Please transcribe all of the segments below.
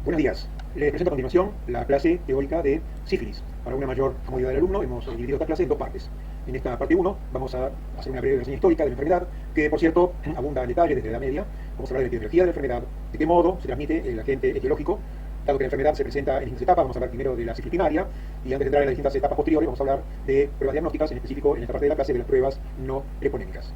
Buenos días. Les presento a continuación la clase teórica de sífilis. Para una mayor comodidad del alumno, hemos dividido esta clase en dos partes. En esta parte 1 vamos a hacer una breve reseña histórica de la enfermedad, que por cierto abunda en detalle desde la Edad Media. Vamos a hablar de la epidemiología de la enfermedad, de qué modo se transmite el agente etiológico. Dado que la enfermedad se presenta en distintas etapas, vamos a hablar primero de la sífilis primaria, y antes de entrar en las distintas etapas posteriores, vamos a hablar de pruebas diagnósticas, en específico en esta parte de la clase de las pruebas no treponémicas.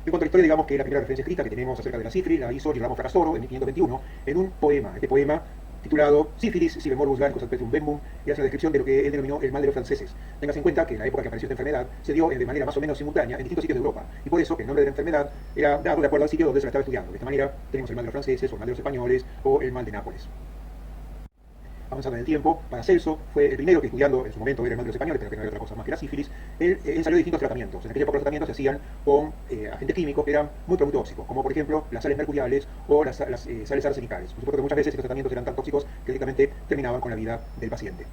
En cuanto a la historia, digamos que la primera referencia escrita que tenemos acerca de la sífilis la hizo Girolamo Fracastoro en 1521 en un poema. Este poema, titulado Sífilis, sive morbus gallicus adpecium bembum, y hace una descripción de lo que él denominó el mal de los franceses. Tengas en cuenta que la época que apareció esta enfermedad se dio de manera más o menos simultánea en distintos sitios de Europa, y por eso que el nombre de la enfermedad era dado de acuerdo al sitio donde se la estaba estudiando. De esta manera tenemos el mal de los franceses, o el mal de los españoles, o el mal de Nápoles. Avanzando en el tiempo, Paracelso fue el primero que, estudiando en su momento era el mal de los españoles, pero que no había otra cosa más que la sífilis. Él ensayó distintos tratamientos. En aquella época los tratamientos se hacían con agentes químicos que eran muy tóxicos, como por ejemplo las sales mercuriales o las sales arsenicales. Por supuesto que muchas veces estos tratamientos eran tan tóxicos que directamente terminaban con la vida del paciente.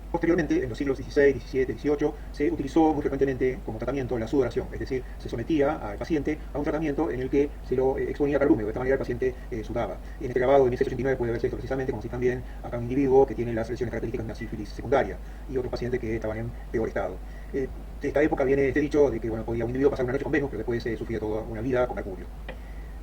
Posteriormente, en los siglos XVI, XVII, XVIII, se utilizó muy frecuentemente como tratamiento la sudoración, es decir, se sometía al paciente a un tratamiento en el que se lo exponía al calor húmedo. De esta manera el paciente sudaba. En este grabado de 1689 puede verse esto precisamente, como si también acá un individuo que tiene las lesiones características de una sífilis secundaria y otro paciente que estaban en peor estado. De esta época viene este dicho de que podía un individuo pasar una noche con Venus, pero después sufría toda una vida con Mercurio.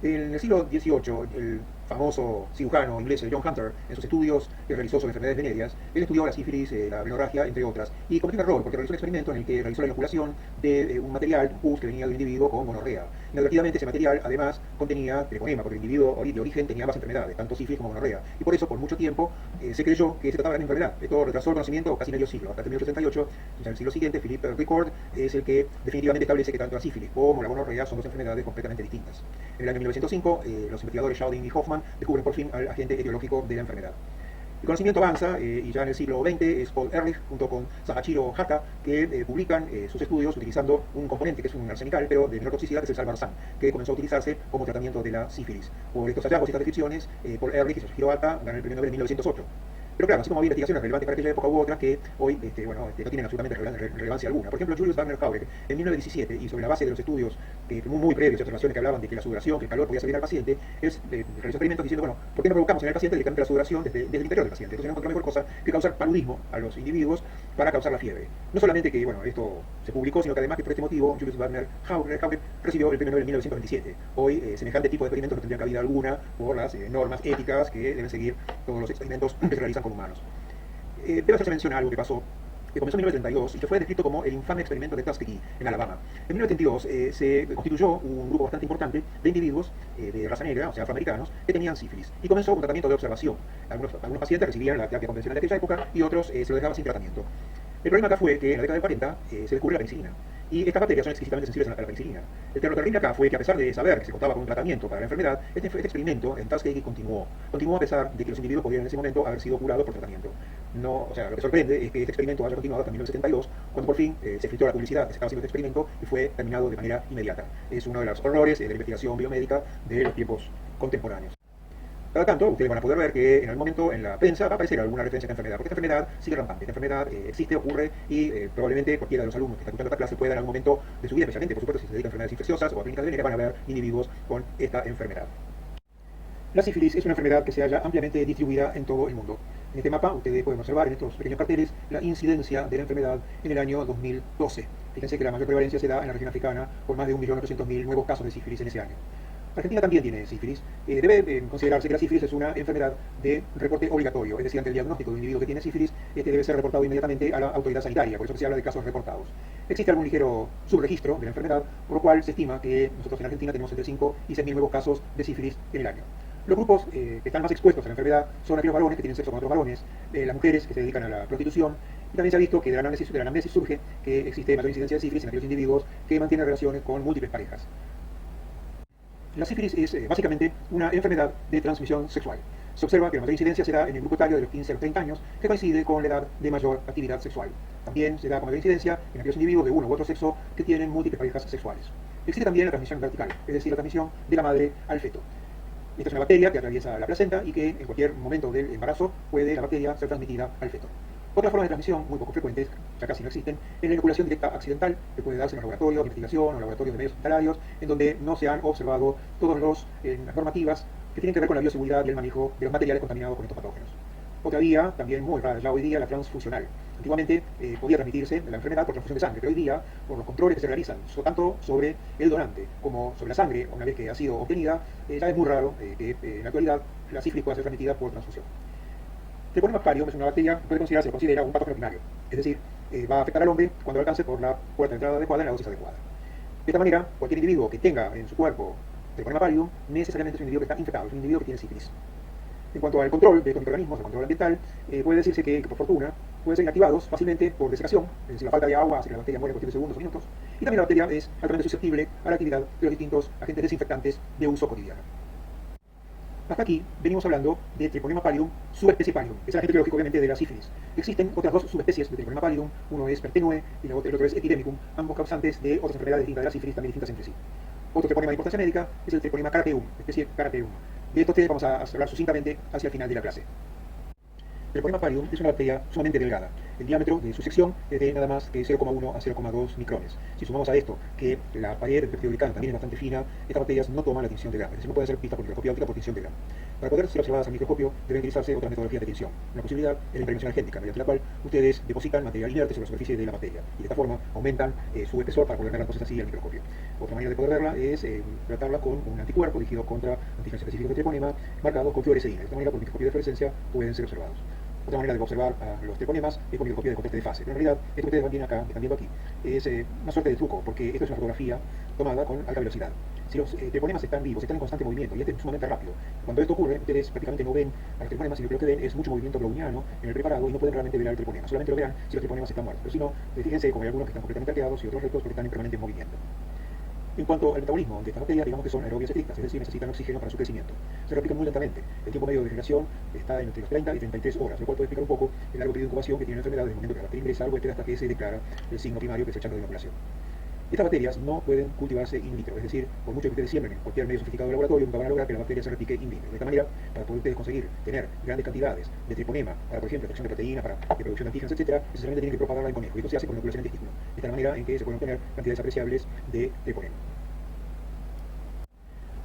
En el siglo XVIII, el famoso cirujano inglés John Hunter, en sus estudios que realizó sobre enfermedades venéreas, él estudió la sífilis, la menorragia, entre otras, y cometió un error porque realizó un experimento en el que realizó la inoculación de un material, un pus que venía de un individuo con gonorrea. Inadvertidamente ese material además contenía treponema, porque el individuo de origen tenía ambas enfermedades, tanto sífilis como gonorrea, y por eso por mucho tiempo se creyó que se trataba de una enfermedad. Esto retrasó el conocimiento casi medio siglo. Hasta el 1868, en el siglo siguiente, Philippe Ricord es el que definitivamente establece que tanto la sífilis como la gonorrea son dos enfermedades completamente distintas. En el año 1905, los investigadores Schalding y Hoffman descubren por fin al agente etiológico de la enfermedad. El conocimiento avanza y ya en el siglo XX es Paul Ehrlich junto con Sahachiro Hata que publican sus estudios utilizando un componente que es un arsenical, pero de menor toxicidad, que es el salvarsan, que comenzó a utilizarse como tratamiento de la sífilis. Por estos hallazgos y estas descripciones, Paul Ehrlich y Sahachiro Hata ganan el premio Nobel en 1908. Pero claro, así como había investigaciones relevantes para aquella época, hubo otras que hoy no tienen absolutamente relevancia alguna. Por ejemplo, Julius Wagner Jauregg, en 1917, y sobre la base de los estudios muy previos y observaciones que hablaban de que la sudoración, que el calor podía servir al paciente, él realizó experimentos diciendo, ¿por qué no provocamos en el paciente directamente la sudoración desde el interior del paciente? Entonces no encontró mejor cosa que causar paludismo a los individuos para causar la fiebre. No solamente que, esto se publicó, sino que además que por este motivo Julius Wagner Jauregg recibió el premio Nobel en 1927. Hoy, semejante tipo de experimentos no tendrían cabida alguna por las normas éticas que deben seguir todos los experimentos que se realizan con humanos. Debe hacerse mención a algo que pasó, que comenzó en 1932 y que fue descrito como el infame experimento de Tuskegee en Alabama. En 1932 se constituyó un grupo bastante importante de individuos de raza negra, o sea, afroamericanos, que tenían sífilis, y comenzó un tratamiento de observación. Algunos pacientes recibían la terapia convencional de aquella época y otros se lo dejaban sin tratamiento. El problema acá fue que en la década del 40 se descubrió la penicilina. Y estas bacterias son exquisitamente sensibles a la penicilina. Lo terrible acá fue que, a pesar de saber que se contaba con un tratamiento para la enfermedad, este experimento en Tuskegee continuó. Continuó a pesar de que los individuos podían en ese momento haber sido curados por tratamiento. No, o sea, lo que sorprende es que este experimento haya continuado hasta 1972, cuando por fin se filtró la publicidad que se estaba haciendo este experimento y fue terminado de manera inmediata. Es uno de los horrores de la investigación biomédica de los tiempos contemporáneos. Cada tanto, ustedes van a poder ver que en algún momento en la prensa va a aparecer alguna referencia a esta enfermedad, porque esta enfermedad sigue rampante, esta enfermedad existe, ocurre y probablemente cualquiera de los alumnos que está escuchando esta clase pueda en algún momento de su vida, especialmente por supuesto si se dedica a enfermedades infecciosas o a clínicas de venérea, van a ver individuos con esta enfermedad. La sífilis es una enfermedad que se halla ampliamente distribuida en todo el mundo. En este mapa ustedes pueden observar en estos pequeños carteles la incidencia de la enfermedad en el año 2012. Fíjense que la mayor prevalencia se da en la región africana, con más de 1.800.000 nuevos casos de sífilis en ese año. Argentina también tiene sífilis. Debe considerarse que la sífilis es una enfermedad de reporte obligatorio, es decir, ante el diagnóstico de un individuo que tiene sífilis, este debe ser reportado inmediatamente a la autoridad sanitaria, por eso se habla de casos reportados. Existe algún ligero subregistro de la enfermedad, por lo cual se estima que nosotros en Argentina tenemos entre 5 y 6.000 nuevos casos de sífilis en el año. Los grupos que están más expuestos a la enfermedad son aquellos varones que tienen sexo con otros varones, las mujeres que se dedican a la prostitución, y también se ha visto que de la anamnesis surge que existe mayor incidencia de sífilis en aquellos individuos que mantienen relaciones con múltiples parejas. La sífilis es básicamente una enfermedad de transmisión sexual. Se observa que la mayor incidencia se da en el grupo etario de los 15 a los 30 años, que coincide con la edad de mayor actividad sexual. También se da con mayor incidencia en aquellos individuos de uno u otro sexo que tienen múltiples parejas sexuales. Existe también la transmisión vertical, es decir, la transmisión de la madre al feto. Esta es una bacteria que atraviesa la placenta y que en cualquier momento del embarazo puede la bacteria ser transmitida al feto. Otras formas de transmisión, muy poco frecuentes, ya casi no existen, es la inoculación directa accidental, que puede darse en los laboratorios de investigación o laboratorios de medios hospitalarios, en donde no se han observado todas las normativas que tienen que ver con la bioseguridad y el manejo de los materiales contaminados con estos patógenos. Otra vía, también muy rara ya hoy día, la transfusional. Antiguamente podía transmitirse la enfermedad por transfusión de sangre, pero hoy día, por los controles que se realizan, tanto sobre el donante como sobre la sangre, una vez que ha sido obtenida, ya es muy raro que en la actualidad la sífilis pueda ser transmitida por transfusión. Treponema parium es una bacteria que se considera un patógeno primario, es decir, va a afectar al hombre cuando alcance por la puerta de entrada adecuada en la dosis adecuada. De esta manera, cualquier individuo que tenga en su cuerpo Treponema parium necesariamente es un individuo que está infectado, es un individuo que tiene sífilis. En cuanto al control de estos microorganismos, el control ambiental, puede decirse que por fortuna pueden ser inactivados fácilmente por desecación, es decir, la falta de agua hace que la bacteria muera en cuestión de segundos o minutos, y también la bacteria es altamente susceptible a la actividad de los distintos agentes desinfectantes de uso cotidiano. Hasta aquí venimos hablando de Treponema pallidum, subespecie pallidum, es el agente biológico obviamente de la sífilis. Existen otras dos subespecies de Treponema pallidum, uno es Pertenue y el otro es Epidemicum, ambos causantes de otras enfermedades distintas de la sífilis, también distintas entre sí. Otro treponema de importancia médica es el Treponema carateum, especie carateum. De estos tres vamos a hablar sucintamente hacia el final de la clase. El Treponema pallidum es una bacteria sumamente delgada. El diámetro de su sección es de nada más que 0,1 a 0,2 micrones. Si sumamos a esto que la pared del péptido glicano también es bastante fina, estas bacterias no toman la tinción de grano, es decir, no pueden ser vistas por microscopía óptica por tinción de grano. Para poder ser observadas al microscopio deben utilizarse otras metodologías de tinción. Una posibilidad es la impregnación algénica, mediante la cual ustedes depositan material inerte sobre la superficie de la bacteria y de esta forma aumentan su espesor para poder verla entonces así al microscopio. Otra manera de poder verla es tratarla con un anticuerpo dirigido contra antígenos específicos de treponema marcados con fluoresceína. De esta manera, por microscopía de fluorescencia pueden ser observados. Otra manera de observar a los treponemas es con microscopía de contraste de fase. Pero en realidad, esto que ustedes van viendo acá, que están viendo aquí, es una suerte de truco, porque esto es una fotografía tomada con alta velocidad. Si los treponemas están vivos, están en constante movimiento, y este es sumamente rápido, cuando esto ocurre, ustedes prácticamente no ven a los treponemas, y lo que ven es mucho movimiento browniano en el preparado, y no pueden realmente ver al treponema. Solamente lo verán si los treponemas están muertos. Pero si no, fíjense como hay algunos que están completamente arqueados y otros rectos porque están en permanente movimiento. En cuanto al metabolismo de estas bacterias, digamos que son aerobias estrictas, es decir, necesitan oxígeno para su crecimiento. Se replican muy lentamente. El tiempo medio de generación está entre los 30 y 33 horas, lo cual puede explicar un poco el largo periodo de incubación que tiene la enfermedad desde el momento que la bacteria ingresa al huésped hasta que se declara el signo primario, que es el chanzo de inoculación. Estas bacterias no pueden cultivarse in vitro, es decir, por mucho que ustedes siembren en cualquier medio sofisticado de laboratorio, nunca van a lograr que la bacteria se replique in vitro. De esta manera, para poder ustedes conseguir tener grandes cantidades de treponema, para por ejemplo, extracción de proteínas, para producción de antígenos, etc., necesariamente tienen que propagarla en conejo. Y esto se hace con inoculación en testículo. Esta es la manera en que se pueden obtener cantidades apreciables de treponema.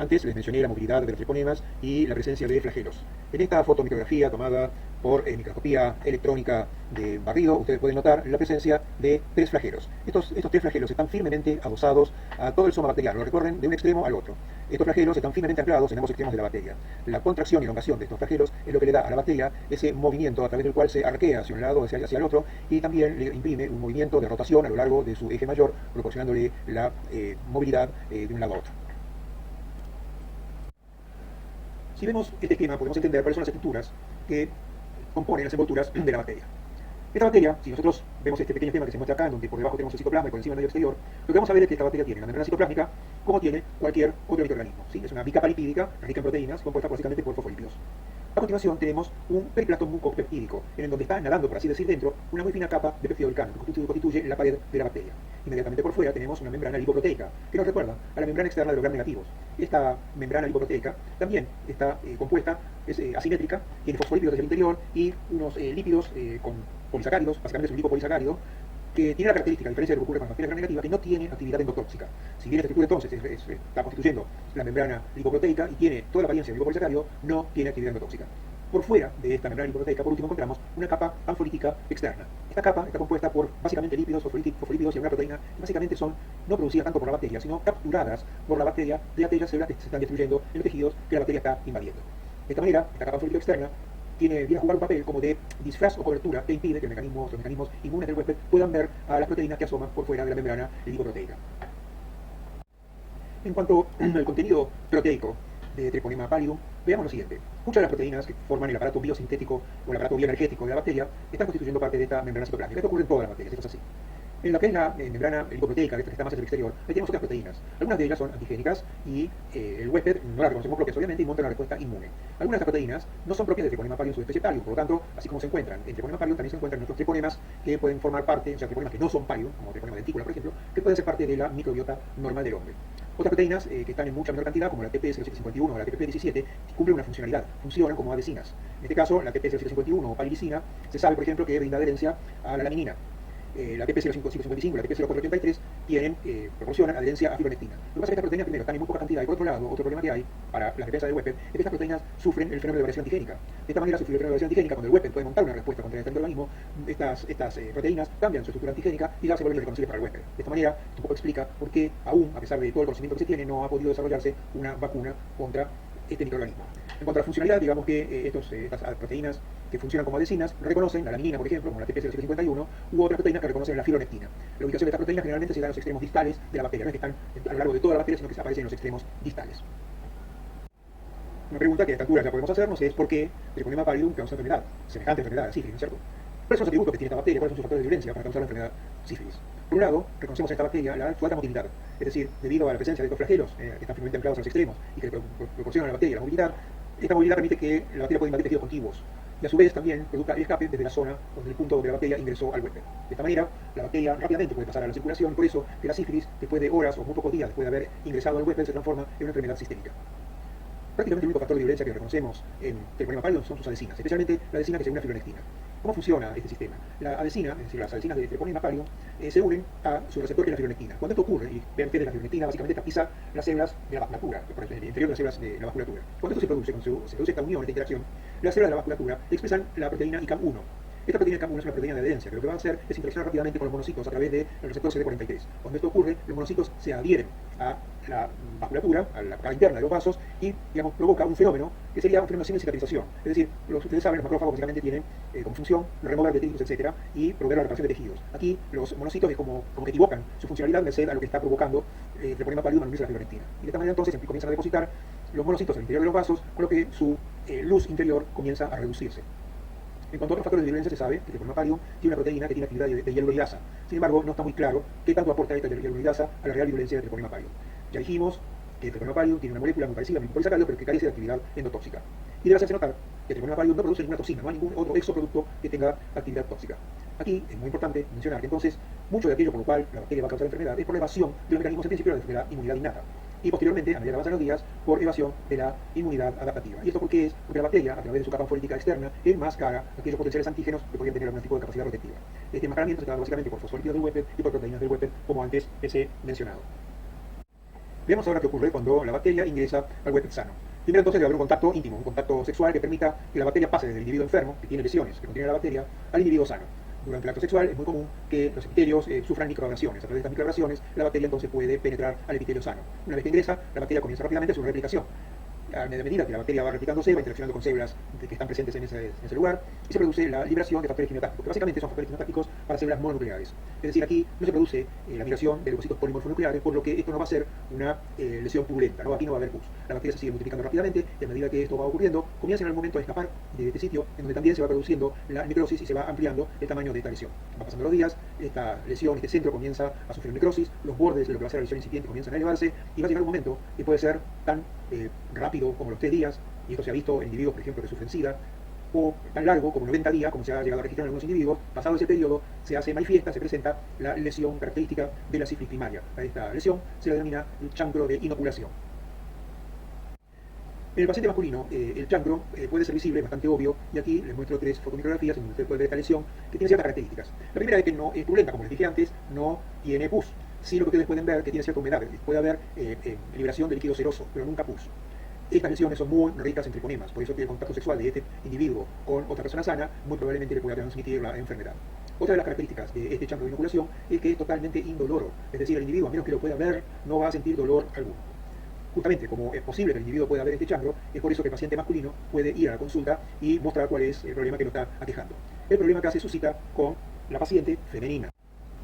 Antes les mencioné la movilidad de los treponemas y la presencia de flagelos. En esta fotomicrografía tomada por microscopía electrónica de barrido, ustedes pueden notar la presencia de tres flagelos. Estos tres flagelos están firmemente adosados a todo el soma bacteriano, lo recorren de un extremo al otro. Estos flagelos están firmemente anclados en ambos extremos de la bacteria. La contracción y elongación de estos flagelos es lo que le da a la bacteria ese movimiento a través del cual se arquea hacia un lado, hacia el otro, y también le imprime un movimiento de rotación a lo largo de su eje mayor, proporcionándole la movilidad de un lado a otro. Si vemos este esquema, podemos entender cuáles son las estructuras que componen las envolturas de la bacteria. Esta bacteria, si nosotros vemos este pequeño esquema que se muestra acá, en donde por debajo tenemos el citoplasma y por encima el medio exterior, lo que vamos a ver es que esta bacteria tiene la membrana citoplásmica como tiene cualquier otro microorganismo. ¿Sí? Es una bicapa lipídica rica en proteínas, compuesta básicamente por fosfolípidos. A continuación tenemos un periplasto mucopeptídico, en donde está nadando, por así decir, dentro una muy fina capa de péptido glicano que constituye la pared de la bacteria. Inmediatamente por fuera tenemos una membrana lipoproteica, que nos recuerda a la membrana externa de los gram negativos. Esta membrana lipoproteica también está compuesta, es asimétrica, tiene fosfolípidos desde el interior y unos lípidos con polisacáridos, básicamente es un lipopolisacárido, que tiene la característica, a diferencia de lo que ocurre con las bacterias gram negativas, que no tiene actividad endotóxica. Si bien esta estructura entonces está constituyendo la membrana lipoproteica y tiene toda la apariencia de lipopolisacárido, no tiene actividad endotóxica. Por fuera de esta membrana lipoproteica, por último, encontramos una capa panfolítica externa. Esta capa está compuesta por básicamente lípidos, fosfolípidos y una proteína que básicamente son no producidas tanto por la bacteria, sino capturadas por la bacteria de aquellas células que se están destruyendo en los tejidos que la bacteria está invadiendo. De esta manera, esta capa panfolítica externa viene a jugar un papel como de disfraz o cobertura que impide que los mecanismos inmunes del huésped puedan ver a las proteínas que asoman por fuera de la membrana lipoproteica. En cuanto al contenido proteico de Treponema pallidum, veamos lo siguiente. Muchas de las proteínas que forman el aparato biosintético o el aparato bioenergético de la bacteria están constituyendo parte de esta membrana citoplásmica. Esto ocurre en todas las bacterias, esto es así. En la que es la membrana lipoproteica, que está más hacia el exterior, ahí tenemos otras proteínas. Algunas de ellas son antigénicas y el huésped no las reconocemos propias, obviamente, y monta una respuesta inmune. Algunas de estas proteínas no son propias de Treponema pallidum subespecie pallidum, por lo tanto, así como se encuentran en Treponema pallidum, también se encuentran en otros treponemas que pueden formar parte, o sea, treponemas que no son pallidum, como Treponema denticula, por ejemplo, que pueden ser parte de la microbiota normal del hombre. Otras proteínas que están en mucha menor cantidad, como la TP0751 o la TPP17, cumplen una funcionalidad, funcionan como adhesinas. En este caso, la TP0751 o palilicina, se sabe, por ejemplo, que brinda adherencia a la laminina. La TP0555 y la TP0483 proporcionan adherencia a fibronectina. Lo que pasa es que estas proteínas, primero, están en muy poca cantidad, y por otro lado, otro problema que hay para la defensa del huésped es que estas proteínas sufren el fenómeno de variación antigénica. De esta manera, sufrir el fenómeno de variación antigénica, cuando el huésped puede montar una respuesta contra este organismo, estas proteínas cambian su estructura antigénica y ya se vuelven reconocibles para el huésped. De esta manera, esto un poco explica por qué, aún a pesar de todo el conocimiento que se tiene, no ha podido desarrollarse una vacuna contra este microorganismo. En cuanto a la funcionalidad, digamos que estas proteínas que funcionan como adhesinas reconocen la laminina, por ejemplo, como la TP0751, u otras proteínas que reconocen la fibronectina. La ubicación de estas proteínas generalmente se da en los extremos distales de la bacteria, no es que están a lo largo de toda la bacteria, sino que se aparecen en los extremos distales. Una pregunta que a esta altura ya podemos hacernos es por qué Treponema pallidum causa enfermedad, semejante enfermedad a sífilis, ¿no es cierto? ¿Cuáles son los atributos que tiene esta bacteria? ¿Cuáles son sus factores de violencia para causar la enfermedad sífilis? Por un lado, reconocemos en esta bacteria su alta motilidad, es decir, debido a la presencia de estos flagelos que están firmemente anclados a los extremos y que proporcionan a la bacteria la movilidad, esta movilidad permite que la bacteria pueda invadir tejidos contiguos y a su vez también produzca el escape desde la zona donde el punto donde la bacteria ingresó al huésped. De esta manera, la bacteria rápidamente puede pasar a la circulación, por eso que la sífilis, después de horas o muy pocos días después de haber ingresado al huésped, se transforma en una enfermedad sistémica. Prácticamente el único factor de violencia que reconocemos en Treponema pallidum son sus adhesinas, especialmente la adhesina que se une a fibronectina. ¿Cómo funciona este sistema? La adhesina, es decir, las adhesinas de Treponema pallidum, se unen a su receptor que es la fibronectina. Cuando esto ocurre, y vean ustedes, la fibronectina básicamente tapiza las células de la vasculatura, por el interior de las células de la vasculatura. Cuando esto se produce, cuando se produce esta unión, esta interacción, las células de la vasculatura expresan la proteína ICAM1. Esta proteína ICAM1 es una proteína de adherencia, que lo que va a hacer es interaccionar rápidamente con los monocitos a través del receptor CD43. Cuando esto ocurre, los monocitos se adhieren a la vasculatura, a la cara interna de los vasos, y digamos, provoca un fenómeno que sería un fenómeno sin cicatrización. Es decir, ustedes saben, los macrófagos básicamente tienen como función remover detritos, etc., y promover la reparación de tejidos. Aquí los monocitos es como que equivocan su funcionalidad merced a lo que está provocando Treponema pallidum al unirse a la fibronectina. Y de esta manera entonces comienzan a depositar los monocitos al interior de los vasos, con lo que su luz interior comienza a reducirse. En cuanto a otros factores de violencia, se sabe que Treponema pallidum tiene una proteína que tiene actividad de hialuronidasa. Sin embargo, no está muy claro qué tanto aporta esta hialuronidasa a la real virulencia de Treponema pallidum. Ya dijimos que Treponema pallidum tiene una molécula muy parecida a un polisacario, pero que carece de actividad endotóxica. Y debe hacerse notar que Treponema pallidum no produce ninguna toxina, no hay ningún otro exoproducto que tenga actividad tóxica. Aquí es muy importante mencionar que entonces mucho de aquello por lo cual la bacteria va a causar enfermedad es por la evasión de los mecanismos en principio de la inmunidad innata. Y posteriormente, a medida que avanzan los días, por evasión de la inmunidad adaptativa. ¿Y esto por qué es? Porque la bacteria, a través de su capa folítica externa, enmascara aquellos potenciales antígenos que podrían tener algún tipo de capacidad protectiva. Este enmascaramiento se da básicamente por fosfolípidos del huésped y por proteínas del huésped, como antes les he mencionado. Veamos ahora qué ocurre cuando la bacteria ingresa al huésped sano. Primero entonces debe haber un contacto íntimo, un contacto sexual que permita que la bacteria pase del individuo enfermo, que tiene lesiones, que contiene la bacteria, al individuo sano. Durante el acto sexual es muy común que los epitelios sufran microabrasiones. A través de estas microabrasiones, la bacteria entonces puede penetrar al epitelio sano. Una vez que ingresa, la bacteria comienza rápidamente su replicación. A medida que la bacteria va replicándose, va interaccionando con células que están presentes en ese lugar, y se produce la liberación de factores quimiotácticos, que básicamente son factores quimiotácticos para células mononucleares. Es decir, aquí no se produce la migración de leucocitos polimorfonucleares, por lo que esto no va a ser una lesión purulenta, ¿no? Aquí no va a haber pus. La bacteria se sigue multiplicando rápidamente, y a medida que esto va ocurriendo, comienza en algún momento a escapar de este sitio, en donde también se va produciendo la necrosis y se va ampliando el tamaño de esta lesión. Van pasando los días, esta lesión, este centro comienza a sufrir necrosis, los bordes de lo que va a ser la lesión incipiente comienzan a elevarse, y va a llegar un momento que puede ser tan rápido como los 3 días, y esto se ha visto en individuos, por ejemplo, que sufren SIDA, o tan largo como 90 días, como se ha llegado a registrar en algunos individuos. Pasado ese periodo, se hace manifiesta, se presenta la lesión característica de la sífilis primaria. A esta lesión se la denomina el chancro de inoculación. En el paciente masculino, el chancro puede ser visible, bastante obvio, y aquí les muestro 3 fotomicrografías en donde usted puede ver esta lesión, que tiene ciertas características. La primera es que no es purulenta, como les dije antes, no tiene pus. Sí, lo que ustedes pueden ver que tiene cierta humedad, puede haber liberación de líquido seroso, pero nunca pus. Estas lesiones son muy ricas en treponemas, por eso que el contacto sexual de este individuo con otra persona sana muy probablemente le pueda transmitir la enfermedad. Otra de las características de este chancro de inoculación es que es totalmente indoloro, es decir, el individuo, a menos que lo pueda ver, no va a sentir dolor alguno. Justamente como es posible que el individuo pueda ver este chancro, es por eso que el paciente masculino puede ir a la consulta y mostrar cuál es el problema que lo está aquejando. El problema que hace su cita con la paciente femenina.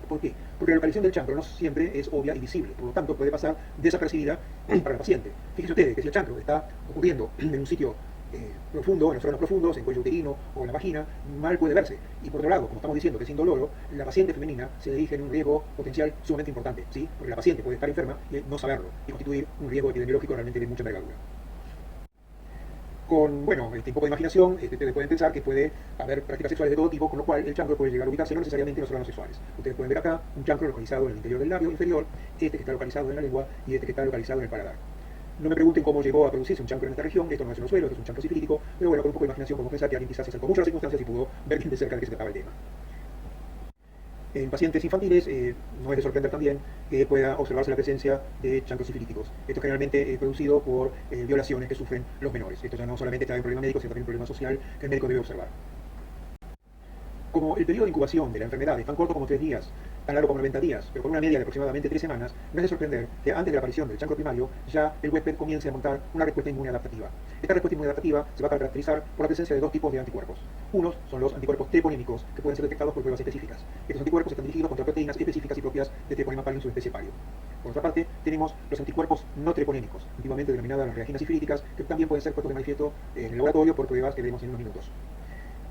¿Por qué? Porque la localización del chancro no siempre es obvia y visible, por lo tanto puede pasar desapercibida para el paciente. Fíjense ustedes que si el chancro está ocurriendo en un sitio profundo, en los órganos profundos, en cuello uterino o en la vagina, mal puede verse. Y por otro lado, como estamos diciendo que es indoloro, la paciente femenina se dirige en un riesgo potencial sumamente importante, ¿sí? Porque la paciente puede estar enferma y no saberlo, y constituir un riesgo epidemiológico realmente de mucha envergadura. con, bueno, un poco de imaginación, ustedes pueden pensar que puede haber prácticas sexuales de todo tipo, con lo cual el chancro puede llegar a ubicarse no necesariamente en los órganos sexuales. Ustedes pueden ver acá un chancro localizado en el interior del labio inferior, este que está localizado en la lengua y este que está localizado en el paladar. No me pregunten cómo llegó a producirse un chancro en esta región, esto no es un suelo, esto es un chancro sifilítico, pero bueno, con un poco de imaginación podemos pensar que alguien quizás se acercó mucho a las circunstancias y pudo ver bien de cerca de qué se trataba el tema. En pacientes infantiles no es de sorprender también que pueda observarse la presencia de chancros sifilíticos. Esto generalmente es producido por violaciones que sufren los menores. Esto ya no solamente trae un problema médico, sino también un problema social que el médico debe observar. Como el periodo de incubación de la enfermedad es tan corto como 3 días, tan largo como 90 días, pero con una media de aproximadamente 3 semanas, no es de sorprender que antes de la aparición del chancro primario ya el huésped comience a montar una respuesta inmune adaptativa. Esta respuesta inmune adaptativa se va a caracterizar por la presencia de 2 tipos de anticuerpos. Unos son los anticuerpos treponímicos, que pueden ser detectados por pruebas específicas. Estos anticuerpos están dirigidos contra proteínas específicas y propias de Treponema pallidum subespecie Palio. Por otra parte, tenemos los anticuerpos no treponémicos, antiguamente denominadas las reaginas sifilíticas, que también pueden ser puestos de manifiesto en el laboratorio por pruebas que veremos en unos minutos.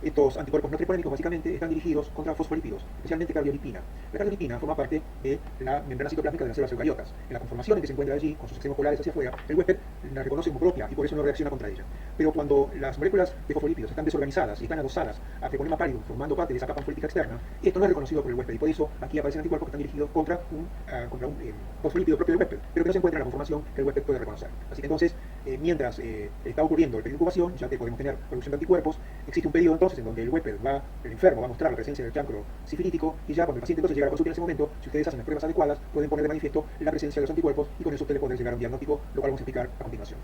Estos anticuerpos no treponémicos básicamente están dirigidos contra fosfolípidos, especialmente cardiolipina. La cardiolipina forma parte de la membrana citoplásmica de las células eucariotas. En la conformación en que se encuentra allí, con sus extremos polares hacia afuera, el huésped la reconoce como propia y por eso no reacciona contra ella. Pero cuando las moléculas de fosfolípidos están desorganizadas y están adosadas a Treponema pallidum, formando parte de esa capa fosfolítica externa, esto no es reconocido por el huésped y por eso aquí aparecen anticuerpos que están dirigidos contra un fosfolípido propio del huésped, pero que no se encuentra en la conformación que el huésped puede reconocer. Así que entonces, mientras está ocurriendo el periodo de incubación, ya que podemos tener producción de anticuerpos, existe un periodo entonces en donde el huésped el enfermo va a mostrar la presencia del chancro sifilítico y ya cuando el paciente entonces llega a la consulta en ese momento, si ustedes hacen las pruebas adecuadas, pueden poner de manifiesto la presencia de los anticuerpos y con eso ustedes pueden llegar a un diagnóstico, lo cual vamos a explicar a continuación.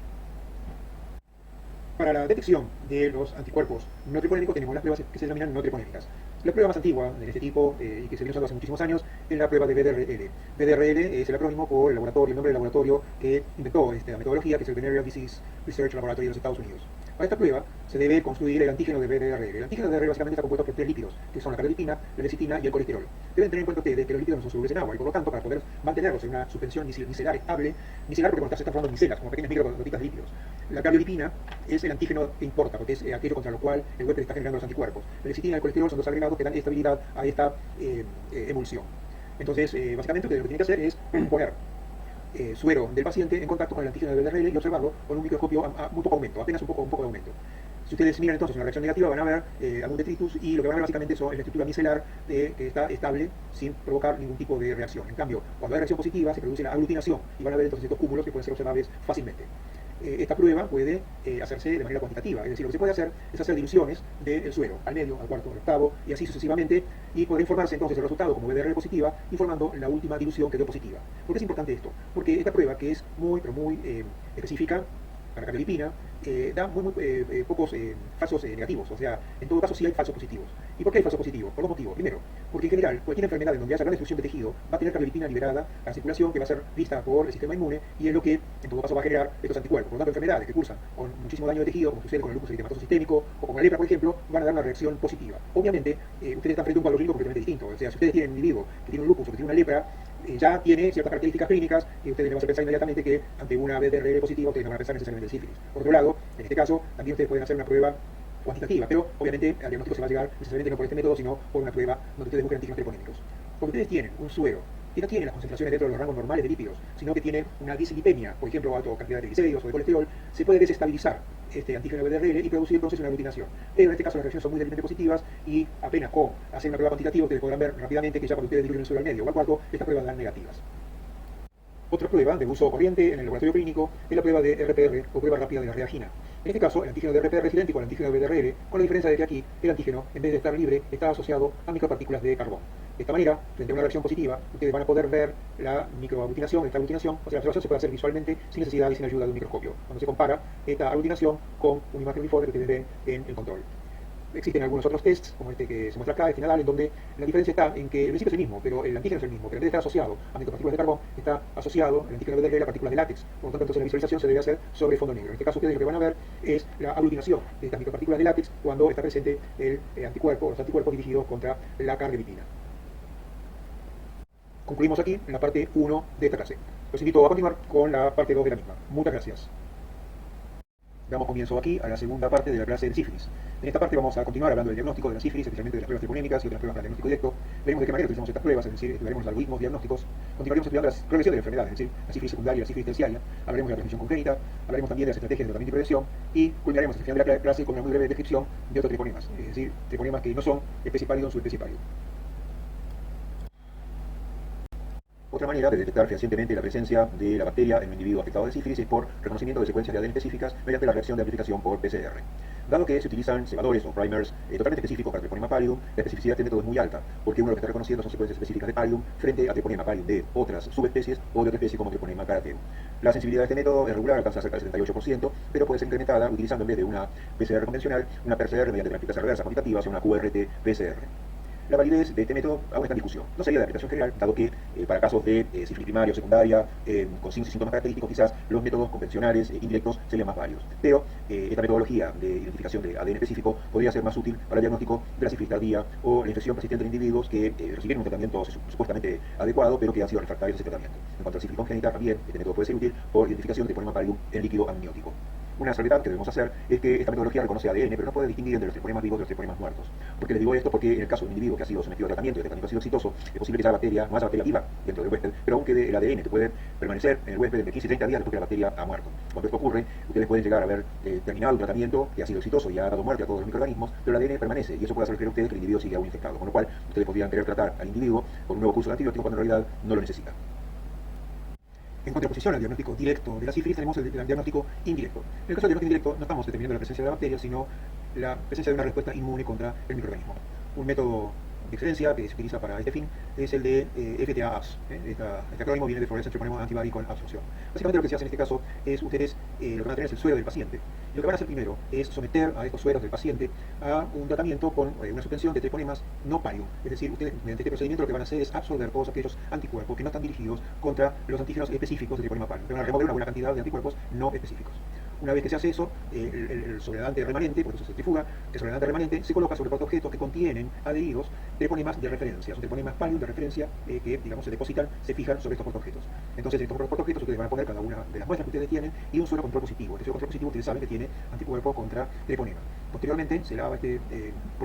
Para la detección de los anticuerpos no treponémicos tenemos las pruebas que se denominan no treponémicas. La prueba más antigua de este tipo y que se viene usando hace muchísimos años es la prueba de BDRL. BDRL es el acrónimo por el laboratorio, el nombre del laboratorio que inventó esta metodología, que es el Venereal Disease Research Laboratory de los Estados Unidos. Para esta prueba se debe construir el antígeno de BDRL. El antígeno de BDRL básicamente está compuesto por 3 lípidos, que son la cardiolipina, la lecitina y el colesterol. Deben tener en cuenta ustedes que los lípidos no son solubles en agua y por lo tanto para poder mantenerlos en una suspensión micelar estable, micelar porque se están formando micelas, como pequeñas microgotitas de lípidos. La cardiolipina es el antígeno que importa, porque es aquello contra lo cual el huésped está generando los anticuerpos. La lecitina y el colesterol son dos agregados que dan estabilidad a esta emulsión. Entonces, básicamente ustedes lo que tienen que hacer es poner suero del paciente en contacto con el antígeno de BDRL y observarlo con un microscopio a muy poco aumento, apenas un poco de aumento. Si ustedes miran entonces una reacción negativa, van a ver algún detritus y lo que van a ver básicamente es la estructura micelar que está estable sin provocar ningún tipo de reacción. En cambio, cuando hay reacción positiva, se produce la aglutinación y van a ver entonces estos cúmulos que pueden ser observables fácilmente. Esta prueba puede hacerse de manera cuantitativa, es decir, lo que se puede hacer es hacer diluciones del suero, al medio, al cuarto, al octavo, y así sucesivamente, y poder informarse entonces del resultado como BDRL positiva, informando la última dilución que dio positiva. ¿Por qué es importante esto? Porque esta prueba, que es muy específica, para la cardiolipina, da muy pocos falsos negativos, o sea, en todo caso sí hay falsos positivos. ¿Y por qué hay falsos positivos? Por dos motivos. Primero, porque en general cualquier enfermedad en donde haya gran destrucción de tejido va a tener cardiolipina liberada a la circulación que va a ser vista por el sistema inmune y es lo que en todo caso va a generar estos anticuerpos. Por lo tanto, enfermedades que cursan con muchísimo daño de tejido, como sucede con el lupus eritematoso sistémico o con la lepra, por ejemplo, van a dar una reacción positiva. Obviamente, ustedes están frente a un cuadro clínico completamente distinto. O sea, si ustedes tienen un individuo que tiene un lupus o que tiene una lepra, ya tiene ciertas características clínicas y ustedes le van a pensar inmediatamente que ante una BDRL positiva ustedes no van a pensar necesariamente en sífilis. Por otro lado, en este caso, también ustedes pueden hacer una prueba cuantitativa, pero obviamente al diagnóstico se va a llegar necesariamente no por este método, sino por una prueba donde ustedes busquen antígenos treponémicos. Porque ustedes tienen un suero que no tiene las concentraciones dentro de los rangos normales de lípidos, sino que tiene una dislipemia, por ejemplo, alta cantidad de triglicéridos o de colesterol, se puede desestabilizar este antígeno BDRL y producir entonces una aglutinación. Pero en este caso las reacciones son muy débilmente positivas y apenas con hacer una prueba cuantitativa ustedes podrán ver rápidamente que ya cuando ustedes diluyen el suero al medio o al cuarto, estas pruebas dan negativas. Otra prueba de uso corriente en el laboratorio clínico es la prueba de RPR o prueba rápida de la reagina. En este caso, el antígeno de RPR es idéntico al antígeno de BDRL, con la diferencia de que aquí el antígeno, en vez de estar libre, está asociado a micropartículas de carbón. De esta manera, frente a una reacción positiva, ustedes van a poder ver la microaglutinación, esta aglutinación, o sea, la observación se puede hacer visualmente sin necesidad y sin ayuda de un microscopio, cuando se compara esta aglutinación con una imagen uniforme que ustedes ven en el control. Existen algunos otros tests, como este que se muestra acá, este Nadal, en donde la diferencia está en que el principio es el mismo, pero el antígeno es el mismo, pero en vez de estar asociado a micropartículas de carbón, está asociado el antígeno BDRL a partículas de látex. Por lo tanto, entonces la visualización se debe hacer sobre fondo negro. En este caso, ustedes lo que van a ver es la aglutinación de estas micropartículas de látex cuando está presente el anticuerpo, los anticuerpos dirigidos contra la cardiolipina. Concluimos aquí en la parte 1 de esta clase. Los invito a continuar con la parte 2 de la misma. Muchas gracias. Damos comienzo aquí a la segunda parte de la clase de sífilis. En esta parte vamos a continuar hablando del diagnóstico de la sífilis, especialmente de las pruebas treponémicas y otras pruebas para el diagnóstico directo. veremos de qué manera utilizamos estas pruebas, es decir, estudiaremos los algoritmos diagnósticos, continuaremos estudiando la progresión de la enfermedad, es decir, la sífilis secundaria, la sífilis terciaria, hablaremos de la transmisión congénita, hablaremos también de las estrategias de tratamiento y prevención, y culminaremos al final de la clase con una muy breve descripción de otros treponemas, es decir, treponemas que no son especie pálido o subespecie pálido. Otra manera de detectar fehacientemente la presencia de la bacteria en un individuo afectado de sífilis es por reconocimiento de secuencias de ADN específicas mediante la reacción de amplificación por PCR. Dado que se utilizan cebadores o primers totalmente específicos para Treponema pallidum, la especificidad de este método es muy alta, porque uno lo que está reconociendo son secuencias específicas de pallidum frente a Treponema pallidum de otras subespecies o de otra especie como Treponema carateum. La sensibilidad de este método es regular, alcanza cerca del 78%, pero puede ser incrementada utilizando en vez de una PCR convencional, una PCR mediante transcriptasa reversa cuantitativa, o sea, una QRT-PCR. La validez de este método aún está en discusión. No sería de aplicación general, dado que para casos de sífilis primaria o secundaria, con signos y síntomas característicos, quizás los métodos convencionales indirectos serían más válidos. Pero esta metodología de identificación de ADN específico podría ser más útil para el diagnóstico de la sífilis tardía o la infección persistente en individuos que recibieron un tratamiento supuestamente adecuado, pero que han sido refractarios a ese tratamiento. En cuanto a la sífilis congénita, también este método puede ser útil por identificación de Treponema pallidum en líquido amniótico. Una salvedad que debemos hacer es que esta metodología reconoce ADN, pero no puede distinguir entre los treponemas vivos de los treponemas muertos. ¿Por qué les digo esto? Porque en el caso de un individuo que ha sido sometido a tratamiento y el tratamiento ha sido exitoso, es posible que haya bacteria, no haya bacteria viva dentro del huésped, pero aún quede el ADN que puede permanecer en el huésped entre 15 y 30 días después que la bacteria ha muerto. Cuando esto ocurre, ustedes pueden llegar a haber terminado un tratamiento que ha sido exitoso y ha dado muerte a todos los microorganismos, pero el ADN permanece y eso puede hacer creer a ustedes que el individuo sigue aún infectado, con lo cual ustedes podrían querer tratar al individuo con un nuevo curso de antibiótico cuando en realidad no lo necesita. En contraposición al diagnóstico directo de la sífilis, tenemos el diagnóstico indirecto. En el caso del diagnóstico indirecto, no estamos determinando la presencia de la bacteria, sino la presencia de una respuesta inmune contra el microorganismo. Un método de excelencia que se utiliza para este fin es el de FTA-ABS. Este acrónimo viene de Fluorescent Treponema Antibody con absorción. Básicamente lo que se hace en este caso es ustedes lo que van a tener es el suero del paciente. Lo que van a hacer primero es someter a estos sueros del paciente a un tratamiento con una suspensión de treponemas no pallidum. Es decir, ustedes mediante este procedimiento lo que van a hacer es absorber todos aquellos anticuerpos que no están dirigidos contra los antígenos específicos de Treponema pallidum. Van a remover una buena cantidad de anticuerpos no específicos. Una vez que se hace eso, el sobredadante remanente, por eso se centrifuga, el sobredadante remanente se coloca sobre objetos que contienen adheridos treponemas de referencia, son treponemas pallidum de referencia que, digamos, se depositan, se fijan sobre estos objetos. Entonces, en estos objetos ustedes van a poner cada una de las muestras que ustedes tienen y un suero control positivo. Este suero control positivo ustedes saben que tiene anticuerpos contra treponema. Posteriormente, se lava este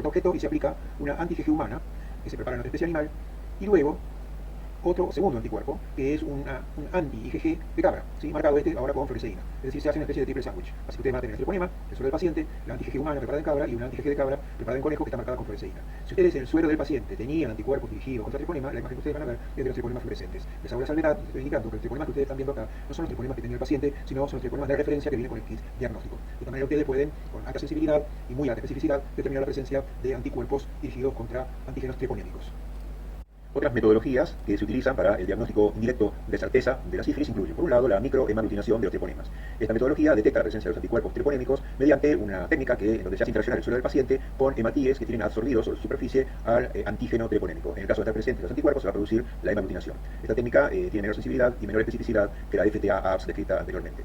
objeto y se aplica una anti-IgG humana que se prepara en otra especie animal y luego otro segundo anticuerpo, que es un anti-IgG de cabra, ¿sí? Marcado ahora con fluoresceína. Es decir, se hace una especie de triple sándwich. Así que ustedes van a tener el treponema, el suero del paciente, la anti-IgG humana preparada en cabra y una anti-IgG de cabra preparada en conejo que está marcada con fluoresceína. Si ustedes en el suero del paciente tenían anticuerpos dirigidos contra el treponema, la imagen que ustedes van a ver es de los treponemas fluorescentes. Les hago la salvedad, les estoy indicando que los treponemas que ustedes están viendo acá no son los treponemas que tenía el paciente, sino son los treponemas de referencia que vienen con el kit diagnóstico. De esta manera ustedes pueden, con alta sensibilidad y muy alta especificidad, determinar la presencia de anticuerpos dirigidos contra antígenos treponémicos. Otras metodologías que se utilizan para el diagnóstico indirecto de certeza de la sífilis incluyen, por un lado, la microhemaglutinación de los treponemas. Esta metodología detecta la presencia de los anticuerpos treponémicos mediante una técnica donde se hace interaccionar el suelo del paciente con hematíes que tienen absorbidos sobre su superficie al antígeno treponémico. En el caso de estar presentes los anticuerpos, se va a producir la hemaglutinación. Esta técnica tiene menor sensibilidad y menor especificidad que la FTA-ABS descrita anteriormente.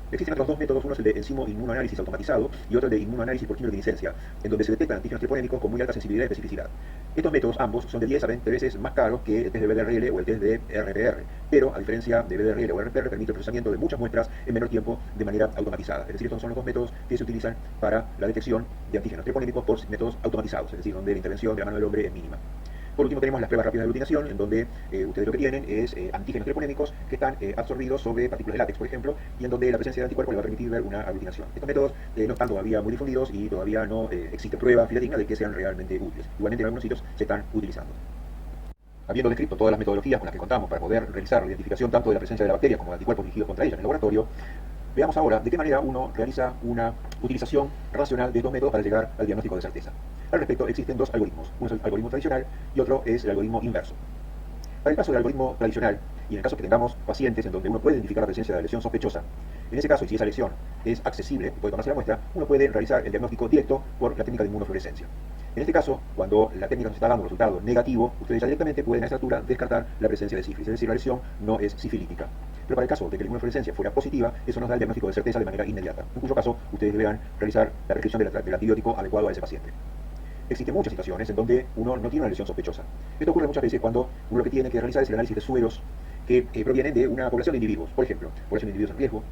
Existen otros dos métodos, uno es el de enzimo inmunoanálisis automatizado y otro el de inmunoanálisis por quimioluminiscencia, en donde se detectan antígenos treponémicos con muy alta sensibilidad y especificidad. Estos métodos, ambos, son de 10 a 20 veces más caros que el test de BDRL o el test de RPR, pero a diferencia de BDRL o RPR, permite el procesamiento de muchas muestras en menor tiempo de manera automatizada. Es decir, estos son los dos métodos que se utilizan para la detección de antígenos treponémicos por métodos automatizados, es decir, donde la intervención de la mano del hombre es mínima. Por último tenemos las pruebas rápidas de aglutinación, en donde ustedes lo que tienen es antígenos treponémicos que están absorbidos sobre partículas de látex, por ejemplo, y en donde la presencia de anticuerpos le va a permitir ver una aglutinación. Estos métodos no están todavía muy difundidos y todavía no existe prueba fidedigna de que sean realmente útiles. Igualmente en algunos sitios se están utilizando. Habiendo descrito todas las metodologías con las que contamos para poder realizar la identificación tanto de la presencia de la bacteria como de anticuerpos dirigidos contra ella en el laboratorio, veamos ahora de qué manera uno realiza una utilización racional de estos métodos para llegar al diagnóstico de certeza. Al respecto, existen dos algoritmos. Uno es el algoritmo tradicional y otro es el algoritmo inverso. Para el caso del algoritmo tradicional, y en el caso que tengamos pacientes en donde uno puede identificar la presencia de la lesión sospechosa, en ese caso, y si esa lesión es accesible, puede tomarse la muestra, uno puede realizar el diagnóstico directo por la técnica de inmunofluorescencia. En este caso, cuando la técnica nos está dando un resultado negativo, ustedes ya directamente pueden a esa altura descartar la presencia de sífilis, es decir, la lesión no es sifilítica. Pero para el caso de que la inmunofluorescencia fuera positiva, eso nos da el diagnóstico de certeza de manera inmediata, en cuyo caso ustedes deberán realizar la prescripción del antibiótico adecuado a ese paciente. Existen muchas situaciones en donde uno no tiene una lesión sospechosa. Esto ocurre muchas veces cuando uno lo que tiene que realizar es el análisis de sueros que provienen de una población de individuos, por ejemplo, población de individuos en riesgo,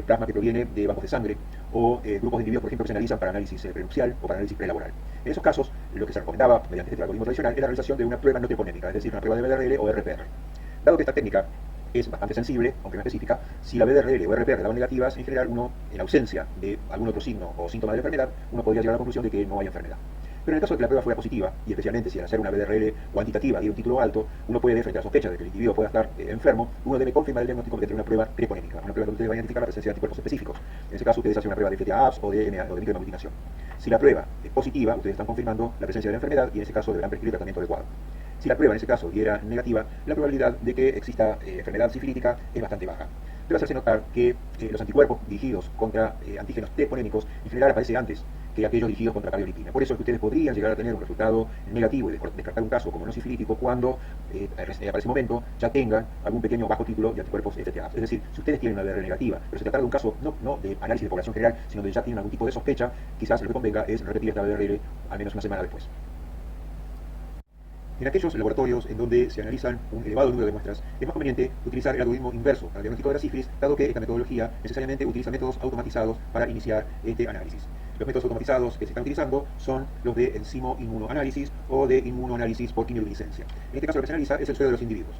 plasma que proviene de bancos de sangre, o grupos de individuos, por ejemplo, que se analizan para análisis prenupcial o para análisis prelaboral. En esos casos, lo que se recomendaba mediante este algoritmo tradicional es la realización de una prueba no treponémica, es decir, una prueba de BDRL o RPR. Dado que esta técnica es bastante sensible, aunque no específica, si la BDRL o RPR daban negativas, en general uno, en ausencia de algún otro signo o síntoma de la enfermedad, uno podría llegar a la conclusión de que no hay enfermedad. Pero en el caso de que la prueba fuera positiva, y especialmente si al hacer una BDRL cuantitativa diera un título alto, uno puede, frente a la sospecha de que el individuo pueda estar enfermo, uno debe confirmar el diagnóstico mediante una prueba treponémica, una prueba donde ustedes van a identificar la presencia de anticuerpos específicos. En ese caso, ustedes hacen una prueba de FTA-APS o de microhemoglutinación. Si la prueba es positiva, ustedes están confirmando la presencia de la enfermedad y en ese caso deberán prescribir el tratamiento adecuado. Si la prueba en ese caso diera negativa, la probabilidad de que exista enfermedad sifilítica es bastante baja. Debe hacerse notar que los anticuerpos dirigidos contra antígenos treponémicos en general aparecen antes que aquellos dirigidos contra cardiolipina. Por eso es que ustedes podrían llegar a tener un resultado negativo y descartar un caso como no sifilítico cuando para ese momento ya tengan algún pequeño bajo título de anticuerpos FTA. Es decir, si ustedes tienen una BR negativa, pero se trata de un caso no de análisis de población general, sino de ya tienen algún tipo de sospecha, quizás lo que convenga es repetir esta BRL al menos una semana después. En aquellos laboratorios en donde se analizan un elevado número de muestras, es más conveniente utilizar el algoritmo inverso para el diagnóstico de la sífilis, dado que esta metodología necesariamente utiliza métodos automatizados para iniciar este análisis. Los métodos automatizados que se están utilizando son los de enzimo-inmunoanálisis o de inmunoanálisis por quimioluminiscencia. En este caso lo que se analiza es el suelo de los individuos.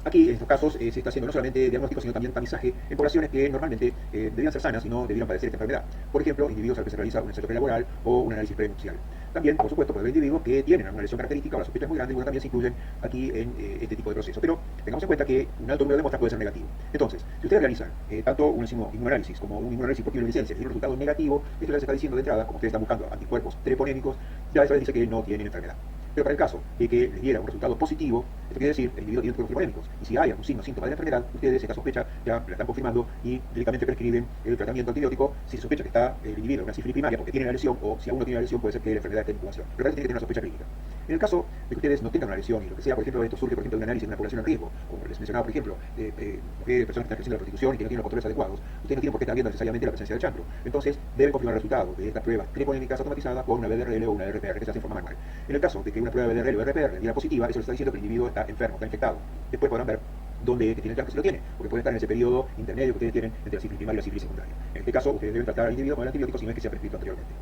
Aquí, en estos casos, se está haciendo no solamente diagnóstico, sino también tamizaje en poblaciones que normalmente debían ser sanas y no debían padecer esta enfermedad. Por ejemplo, individuos al que se realiza un ensayo prelaboral o un análisis prenupcial. También, por supuesto, por los individuos que tienen alguna lesión característica o la sospecha es muy grande, bueno, también se incluyen aquí en este tipo de proceso. Pero tengamos en cuenta que un alto número de muestras puede ser negativo. Entonces, si ustedes realizan tanto un inmunoanálisis como un inmunoanálisis por quimioluminiscencia y tiene un resultado negativo, esto les está diciendo de entrada, como ustedes están buscando anticuerpos treponémicos, ya eso les dice que no tienen enfermedad. Pero para el caso de que les diera un resultado positivo, esto quiere decir que el individuo tiene anticuerpos treponémicos. Y si hay algún signo o síntoma de la enfermedad, ustedes esta sospecha ya la están confirmando y directamente prescriben el tratamiento antibiótico si se sospecha que está el individuo en una sífilis primaria porque tiene la lesión, o si aún no tiene la lesión puede ser que la enfermedad esté en incubación. Pero tiene que tener una sospecha clínica. En el caso de que ustedes no tengan una lesión y lo que sea, por ejemplo, esto surge por ejemplo de un análisis de una población en riesgo, como les mencionaba por ejemplo, de personas que están ejerciendo la prostitución y que no tienen los controles adecuados, ustedes no tienen por qué estar viendo necesariamente la presencia del chancro. Entonces deben confirmar el resultado de estas pruebas treponémicas automatizadas con una BDRL o una RPR que se hace en forma manual. En el caso de que una prueba BDRL o RPR diera positiva, eso les está diciendo que el individuo está enfermo, está infectado. Después podrán ver dónde es que tiene el chancro, si lo tiene, porque puede estar en ese periodo intermedio que ustedes tienen entre la sífilis primaria y la sífilis secundaria. En este caso, ustedes deben tratar al individuo con el antibiótico si no es que se ha prescrito anteriormente.